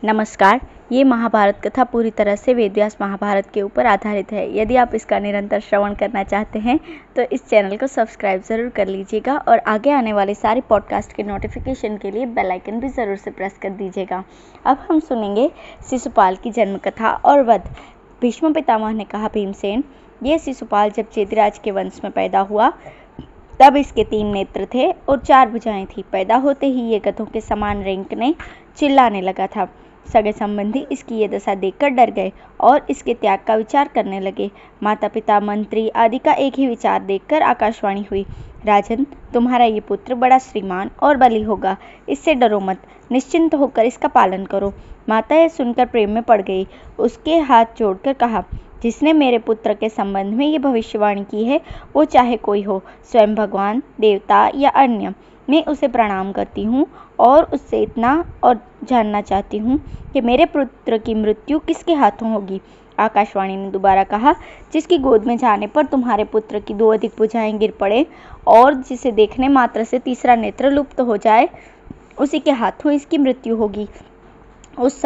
नमस्कार। ये महाभारत कथा पूरी तरह से वेदव्यास महाभारत के ऊपर आधारित है। यदि आप इसका निरंतर श्रवण करना चाहते हैं तो इस चैनल को सब्सक्राइब ज़रूर कर लीजिएगा और आगे आने वाले सारे पॉडकास्ट के नोटिफिकेशन के लिए बेल आइकन भी ज़रूर से प्रेस कर दीजिएगा। अब हम सुनेंगे शिशुपाल की जन्म कथा और वध। भीष्म पितामह ने कहा, भीमसेन, ये शिशुपाल जब चेदिराज के वंश में पैदा हुआ तब इसके 3 नेत्र थे और 4 भुजाएं थी। पैदा होते ही ये गधों के समान रेंकने चिल्लाने लगा था। सगे संबंधी इसकी ये दशा देखकर डर गए और इसके त्याग का विचार करने लगे। माता पिता मंत्री आदि का एक ही विचार देखकर आकाशवाणी हुई, राजन, तुम्हारा ये पुत्र बड़ा श्रीमान और बली होगा। इससे डरो मत, निश्चिंत होकर इसका पालन करो। माता यह सुनकर प्रेम में पड़ गई। उसके हाथ जोड़कर कहा, जिसने मेरे पुत्र के संबंध में ये भविष्यवाणी की है वो चाहे कोई हो, स्वयं भगवान, देवता या अन्य, मैं उसे प्रणाम करती हूँ और उससे इतना और जानना चाहती हूँ कि मेरे पुत्र की मृत्यु किसके हाथों होगी। आकाशवाणी ने दोबारा कहा, जिसकी गोद में जाने पर तुम्हारे पुत्र की 2 अधिक भुजाएं गिर पड़े और जिसे देखने मात्र से तीसरा नेत्र लुप्त हो जाए, उसी के हाथों इसकी मृत्यु होगी। उस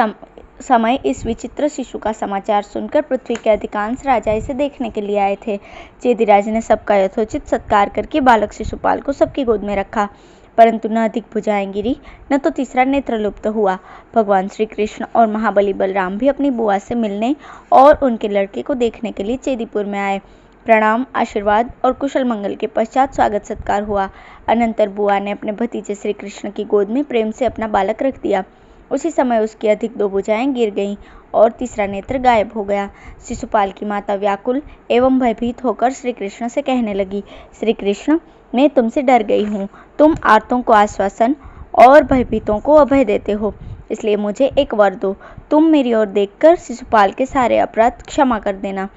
समय इस विचित्र शिशु का समाचार सुनकर पृथ्वी के अधिकांश राजा इसे देखने के लिए आए थे। चेदिराज ने सबका यथोचित सत्कार करके बालक शिशुपाल को सबकी गोद में रखा, परंतु न अधिक भुजाएं गिरी, न तो तीसरा नेत्र लुप्त हुआ। भगवान श्री कृष्ण और महाबली बलराम भी अपनी बुआ से मिलने और उनके लड़के को देखने के लिए चेदीपुर में आए। प्रणाम, आशीर्वाद और कुशल मंगल के पश्चात स्वागत सत्कार हुआ। अनंतर बुआ ने अपने भतीजे श्री कृष्ण की गोद में प्रेम से अपना बालक रख दिया। उसी समय उसकी अधिक 2 भुजाएं गिर गईं और तीसरा नेत्र गायब हो गया। शिशुपाल की माता व्याकुल एवं भयभीत होकर श्री कृष्ण से कहने लगी, श्री कृष्ण, मैं तुमसे डर गई हूँ। तुम आर्तों को आश्वासन और भयभीतों को अभय देते हो, इसलिए मुझे एक वर दो। तुम मेरी ओर देखकर शिशुपाल के सारे अपराध क्षमा कर देना।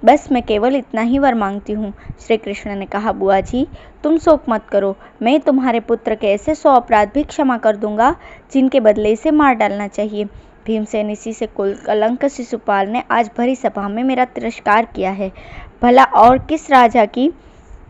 बस मैं केवल इतना ही वर मांगती हूँ। श्री कृष्ण ने कहा, बुआ जी, तुम शोक मत करो, मैं तुम्हारे पुत्र के ऐसे 100 अपराध भी क्षमा कर दूंगा जिनके बदले इसे मार डालना चाहिए। भीमसेन, इसी से कुल कलंक शिशुपाल ने आज भरी सभा में मेरा तिरस्कार किया है। भला और किस राजा की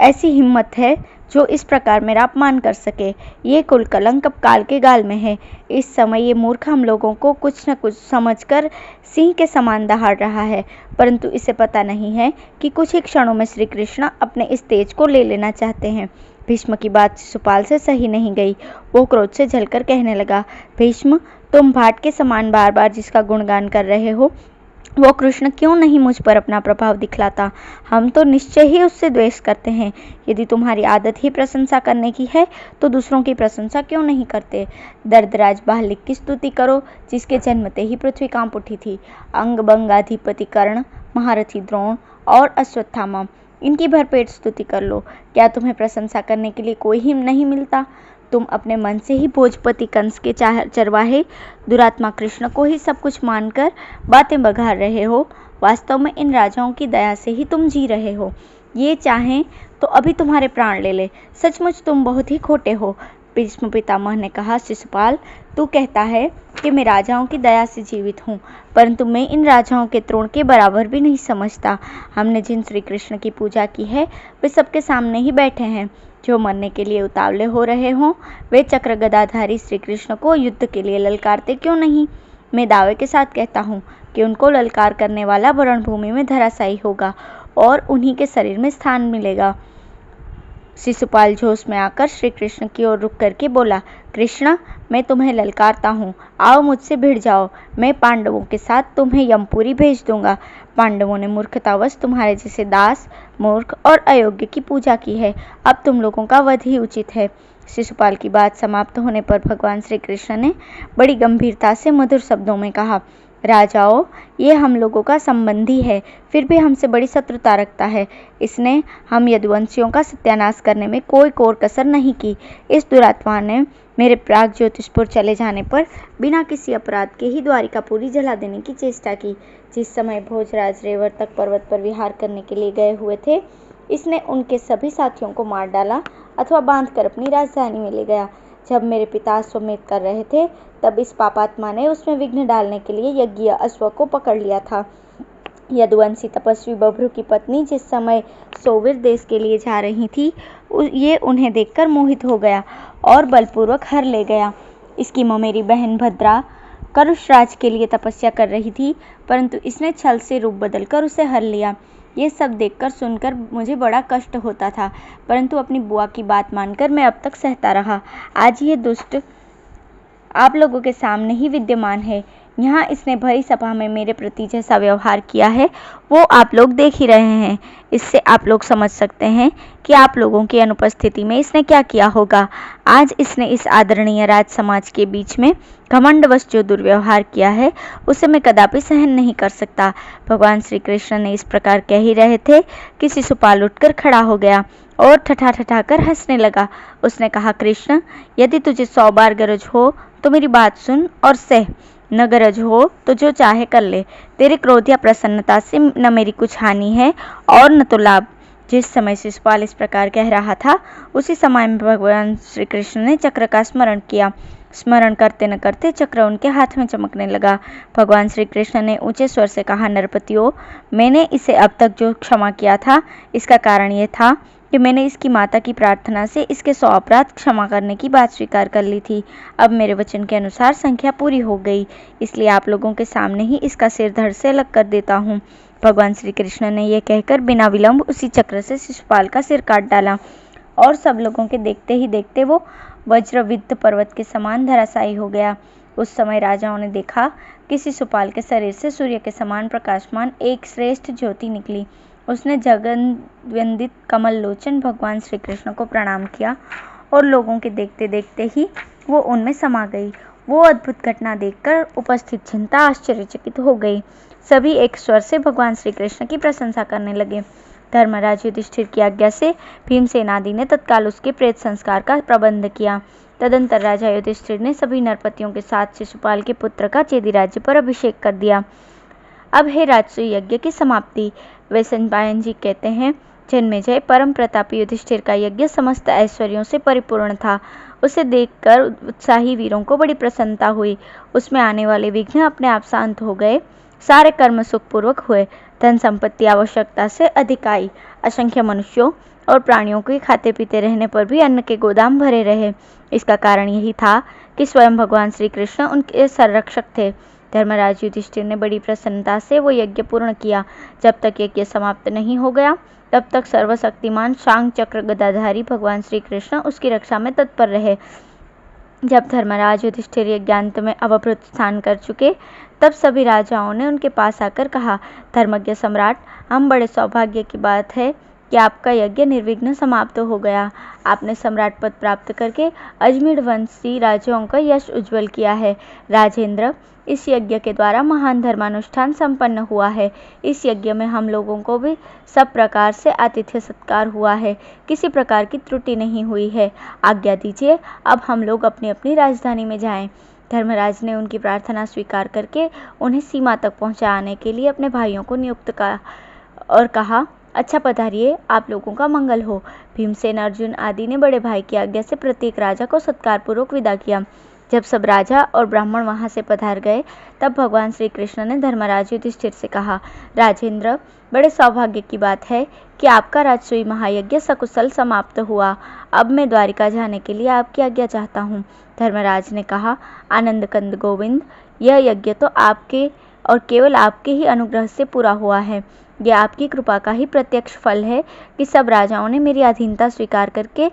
ऐसी हिम्मत है जो इस प्रकार मेरा अपमान कर सके। ये कुल कलंक अब काल के गाल में है। इस समय ये मूर्ख हम लोगों को कुछ न कुछ समझकर सिंह के समान दहाड़ रहा है, परंतु इसे पता नहीं है कि कुछ ही क्षणों में श्री कृष्ण अपने इस तेज को ले लेना चाहते हैं। भीष्म की बात शिशुपाल से सही नहीं गई। वो क्रोध से जलकर कहने लगा, भीष्म, तुम भाट के समान बार बार जिसका गुणगान कर रहे हो, वो कृष्ण क्यों नहीं मुझ पर अपना प्रभाव दिखलाता। हम तो निश्चय ही उससे द्वेष करते हैं। यदि तुम्हारी आदत ही प्रशंसा करने की है तो दूसरों की प्रशंसा क्यों नहीं करते। दर्दराज बाहलिक की स्तुति करो, जिसके जन्मते ही पृथ्वी कांप उठी थी। अंग बंगाधिपति कर्ण, महारथी द्रोण और अश्वत्थामा, इनकी भरपेट स्तुति कर लो। क्या तुम्हें प्रशंसा करने के लिए कोई ही नहीं मिलता। तुम अपने मन से ही भोजपति कंस के चरवाहे दुरात्मा कृष्ण को ही सब कुछ मानकर बातें बघार रहे हो। वास्तव में इन राजाओं की दया से ही तुम जी रहे हो। ये चाहें तो अभी तुम्हारे प्राण ले ले। सचमुच तुम बहुत ही खोटे हो। भीष्म पितामह ने कहा, शिशुपाल, तू कहता है कि मैं राजाओं की दया से जीवित हूँ, परंतु मैं इन राजाओं के तृण के बराबर भी नहीं समझता। हमने जिन श्री कृष्ण की पूजा की है वे सबके सामने ही बैठे हैं। जो मरने के लिए उतावले हो रहे हों वे चक्र गदाधारी श्री कृष्ण को युद्ध के लिए ललकारते क्यों नहीं। मैं दावे के साथ कहता हूँ कि उनको ललकार करने वाला रणभूमि में धराशायी होगा और उन्हीं के शरीर में स्थान मिलेगा। शिशुपाल जोश में आकर श्री कृष्ण की ओर रुक करके बोला, कृष्ण, मैं तुम्हें ललकारता हूँ, आओ मुझसे भिड़ जाओ। मैं पांडवों के साथ तुम्हें यमपुरी भेज दूंगा। पांडवों ने मूर्खतावश तुम्हारे जैसे दास, मूर्ख और अयोग्य की पूजा की है। अब तुम लोगों का वध ही उचित है। शिशुपाल की बात समाप्त होने पर भगवान श्री कृष्ण ने बड़ी गंभीरता से मधुर शब्दों में कहा, राजाओं, ये हम लोगों का संबंधी है, फिर भी हमसे बड़ी शत्रुता रखता है। इसने हम यदुवंशियों का सत्यानाश करने में कोई कोर कसर नहीं की। इस दुरात्मा ने मेरे प्राग ज्योतिषपुर चले जाने पर बिना किसी अपराध के ही द्वारिकापुरी जला देने की चेष्टा की। जिस समय भोजराज रेवर्तक पर्वत पर विहार करने के लिए गए हुए थे, इसने उनके सभी साथियों को मार डाला अथवा बांधकर अपनी राजधानी में ले गया। जब मेरे पिता अश्वमेध कर रहे थे तब इस पापात्मा ने उसमें विघ्न डालने के लिए यज्ञ अश्व को पकड़ लिया था। यदुवंशी तपस्वी बभ्रु की पत्नी जिस समय सोवीर देश के लिए जा रही थी, ये उन्हें देखकर मोहित हो गया और बलपूर्वक हर ले गया। इसकी ममेरी बहन भद्रा करुष राज के लिए तपस्या कर रही थी, परंतु इसने छल से रूप बदलकर उसे हर लिया। ये सब देखकर सुनकर मुझे बड़ा कष्ट होता था, परंतु अपनी बुआ की बात मानकर मैं अब तक सहता रहा। आज ये दुष्ट आप लोगों के सामने ही विद्यमान है। यहाँ इसने भरी सभा में मेरे प्रति जैसा व्यवहार किया है वो आप लोग देख ही रहे हैं। इससे आप लोग समझ सकते हैं कि आप लोगों की अनुपस्थिति में इसने क्या किया होगा। आज इसने इस आदरणीय राज समाज के बीच में घमंडवश जो दुर्व्यवहार किया है उसे मैं कदापि सहन नहीं कर सकता। भगवान श्री कृष्ण ने इस प्रकार कह ही रहे थे कि शिशुपाल उठकर खड़ा हो गया और ठठा कर हंसने लगा। उसने कहा, कृष्ण, यदि तुझे 100 बार गरज हो तो मेरी बात सुन और सह, न गरज हो तो जो चाहे कर ले। तेरे क्रोध या प्रसन्नता से न मेरी कुछ हानि है और न तो लाभ। जिस समय शिशुपाल इस प्रकार कह रहा था उसी समय में भगवान श्री कृष्ण ने चक्र का स्मरण किया। स्मरण करते न करते चक्र उनके हाथ में चमकने लगा। भगवान श्री कृष्ण ने ऊंचे स्वर से कहा, नरपतियों, मैंने इसे अब तक जो क्षमा किया था इसका कारण ये था कि मैंने इसकी माता की प्रार्थना से इसके 100 अपराध क्षमा करने की बात स्वीकार कर ली थी। अब मेरे वचन के अनुसार संख्या पूरी हो गई, इसलिए आप लोगों के सामने ही इसका सिर धड़ से अलग कर देता हूँ। भगवान श्री कृष्ण ने यह कहकर बिना विलंब उसी चक्र से शिशुपाल का सिर काट डाला और सब लोगों के देखते ही देखते वो वज्रविद्ध पर्वत के समान धराशायी हो गया। उस समय राजाओं ने देखा कि शिशुपाल के शरीर से सूर्य के समान प्रकाशमान एक श्रेष्ठ ज्योति निकली। उसने जगन्वंदित कमल लोचन भगवान श्री कृष्ण को प्रणाम किया और लोगों के देखते देखते ही वो उनमें समा गई। वो अद्भुत घटना देखकर उपस्थित जनता आश्चर्यचकित हो गई। सभी एक स्वर से भगवान श्री कृष्ण की प्रशंसा करने लगे। धर्मराज युधिष्ठिर की आज्ञा से भीमसेन आदि ने तत्काल उसके प्रेत संस्कार का प्रबंध किया। तदंतर राजा युधिष्ठिर ने सभी नरपतियों के साथ शिशुपाल के पुत्र का चेदि राज्य पर अभिषेक कर दिया। अब है राजसूय यज्ञ की समाप्ति। वैशंपायन जी कहते हैं, जन्मेजय परम प्रतापी युधिष्ठिर का यज्ञ समस्त ऐश्वर्यों से परिपूर्ण था। उसे देखकर उत्साही वीरों को बड़ी प्रसन्नता हुई। उसमें आने वाले विघ्न अपने आप शांत हो गए। सारे कर्म सुखपूर्वक हुए। धन संपत्ति आवश्यकता से अधिक आई। असंख्य मनुष्यों और प्राणियों के खाते पीते रहने पर भी अन्न के गोदाम भरे रहे। इसका कारण यही था कि स्वयं भगवान श्री कृष्ण उनके संरक्षक थे। धर्मराज युधिष्ठिर ने बड़ी प्रसन्नता से वो यज्ञ पूर्ण किया। जब तक यज्ञ समाप्त नहीं हो गया तब तक सर्वशक्तिमान शांग चक्र गदाधारी भगवान श्री कृष्ण उसकी रक्षा में तत्पर रहे। जब धर्मराज युधिष्ठिर यज्ञांत में अवभृत स्थान कर चुके तब सभी राजाओं ने उनके पास आकर कहा, धर्मज्ञ सम्राट, हम बड़े सौभाग्य की बात है कि आपका यज्ञ निर्विघ्न समाप्त हो गया। आपने सम्राट पद प्राप्त करके अजमेर वंशी राजाओं का यश उज्जवल किया है। राजेंद्र, इस यज्ञ के द्वारा महान धर्मानुष्ठान संपन्न हुआ है। इस यज्ञ में हम लोगों को भी सब प्रकार से आतिथ्य सत्कार हुआ है। किसी प्रकार की त्रुटि नहीं हुई है। आज्ञा दीजिए, अब हम लोग अपनी अपनी राजधानी में जाएं। धर्मराज ने उनकी प्रार्थना स्वीकार करके उन्हें सीमा तक पहुंचाने के लिए अपने भाइयों को नियुक्त किया और कहा, अच्छा पधारिए, आप लोगों का मंगल हो। भीमसेन, अर्जुन आदि ने बड़े भाई की आज्ञा से प्रत्येक राजा को सत्कारपूर्वक विदा किया। जब सब राजा और ब्राह्मण वहां से पधार गए तब भगवान श्री कृष्ण ने धर्मराज युधिष्ठिर से कहा, राजेंद्र, बड़े सौभाग्य की बात है कि आपका राजसूय महायज्ञ सकुशल समाप्त हुआ। अब मैं द्वारिका जाने के लिए आपकी आज्ञा चाहता हूँ। धर्मराज ने कहा, आनंद कंद गोविंद, यह यज्ञ तो आपके और केवल आपके ही अनुग्रह से पूरा हुआ है। यह आपकी कृपा का ही प्रत्यक्ष फल है कि सब राजाओं ने मेरी अधीनता स्वीकार करके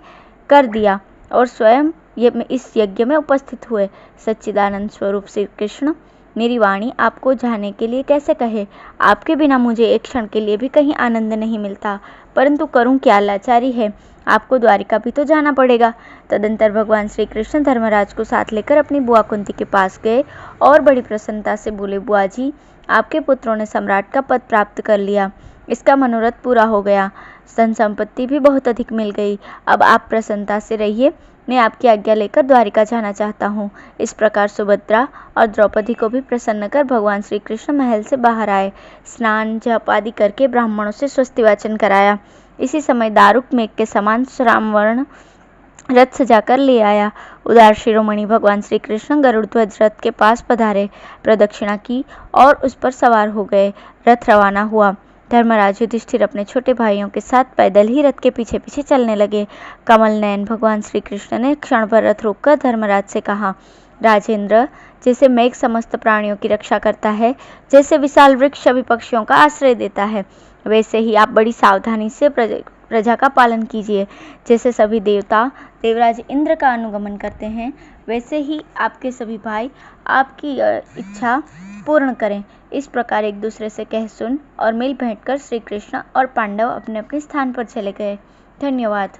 कर दिया और स्वयं इस यज्ञ में उपस्थित हुए। सच्चिदानंद स्वरूप श्री कृष्ण, मेरी वाणी आपको जाने के लिए कैसे कहे। आपके बिना मुझे एक क्षण के लिए भी कहीं आनंद नहीं मिलता, परंतु करूं क्या, लाचारी है। आपको द्वारिका भी तो जाना पड़ेगा। तदंतर भगवान श्री कृष्ण धर्मराज को साथ लेकर अपनी बुआ कुंती के पास गए और बड़ी प्रसन्नता से बोले, बुआ जी, आपके पुत्रों ने सम्राट का पद प्राप्त कर लिया। इसका मनोरथ पूरा हो गया। धन संपत्ति भी बहुत अधिक मिल गई। अब आप प्रसन्नता से रहिए, मैं आपकी आज्ञा लेकर द्वारिका जाना चाहता हूँ। इस प्रकार सुभद्रा और द्रौपदी को भी प्रसन्न कर भगवान श्री कृष्ण महल से बाहर आए। स्नान जप आदि करके ब्राह्मणों से स्वस्ति वाचन कराया। इसी समय दारुक मेघ के समान श्यामवर्ण रथ सजाकर ले आया। उदार शिरोमणि भगवान श्री कृष्ण गरुड़ ध्वज रथ के पास पधारे, प्रदक्षिणा की और उस पर सवार हो गए। रथ रवाना हुआ। धर्मराज युधिष्ठिर अपने छोटे भाइयों के साथ पैदल ही रथ के पीछे पीछे चलने लगे। कमल नयन भगवान श्री कृष्ण ने क्षण भर रथ रोककर धर्मराज से कहा, राजेंद्र, जैसे मेघ समस्त प्राणियों की रक्षा करता है, जैसे विशाल वृक्ष सभी पक्षियों का आश्रय देता है, वैसे ही आप बड़ी सावधानी से प्रजा का पालन कीजिए। जैसे सभी देवता देवराज इंद्र का अनुगमन करते हैं, वैसे ही आपके सभी भाई आपकी इच्छा पूर्ण करें। इस प्रकार एक दूसरे से कह सुन और मिल भेंट कर श्री कृष्ण और पांडव अपने अपने स्थान पर चले गए। धन्यवाद।